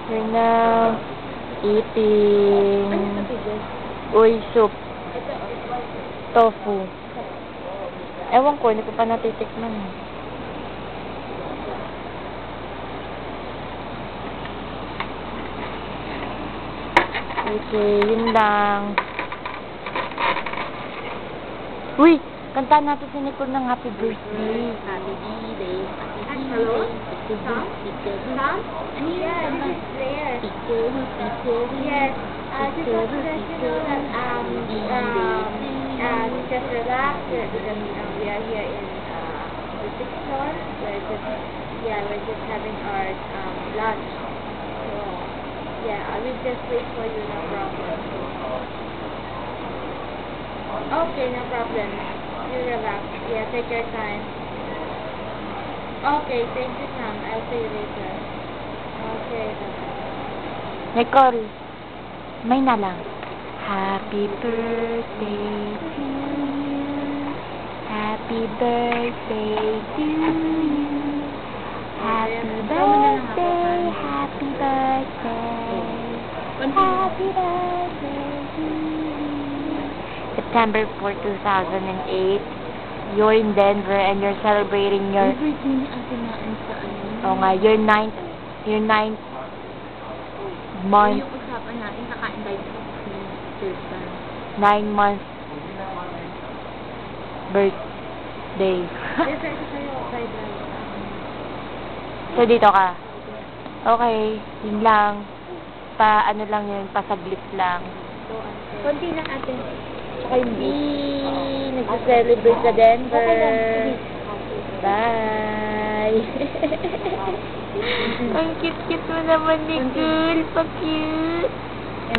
We're now eating uy soup. Tofu. Ewan ko, hindi ko pa natitikman. Okay, yun lang. Uy! Kanta natin si Nicole ng happy birthday. Happy birthday. Hello? Tom? Tom? Yeah, this is there. Yes. Just want to let you know that just relax because we are here in the sixth floor. We're just having our lunch. So yeah, I will just wait for you, no problem. Okay, no problem. You relax. Yeah, take your time. Okay, thank you, Tom. I'll see you later. Okay, bye-bye. Nicole, may na lang. Happy birthday to you. Happy birthday to you. Happy birthday, happy birthday. Happy birthday to you. September 4, 2008. You're in Denver and you're celebrating your... Oo nga, your ninth month. Yung usapan natin, kakain tayo sa Thursday. 9 months birthday. Yes, sir. Kayo, sideline. So, dito ka. Okay, yun lang. Ano lang yun, pasaglit lang. Konti lang atin. Tsaka hindi nag-celebrate sa Denver. Bye! Ang cute-cute mo naman, Nicole. Pa-cute!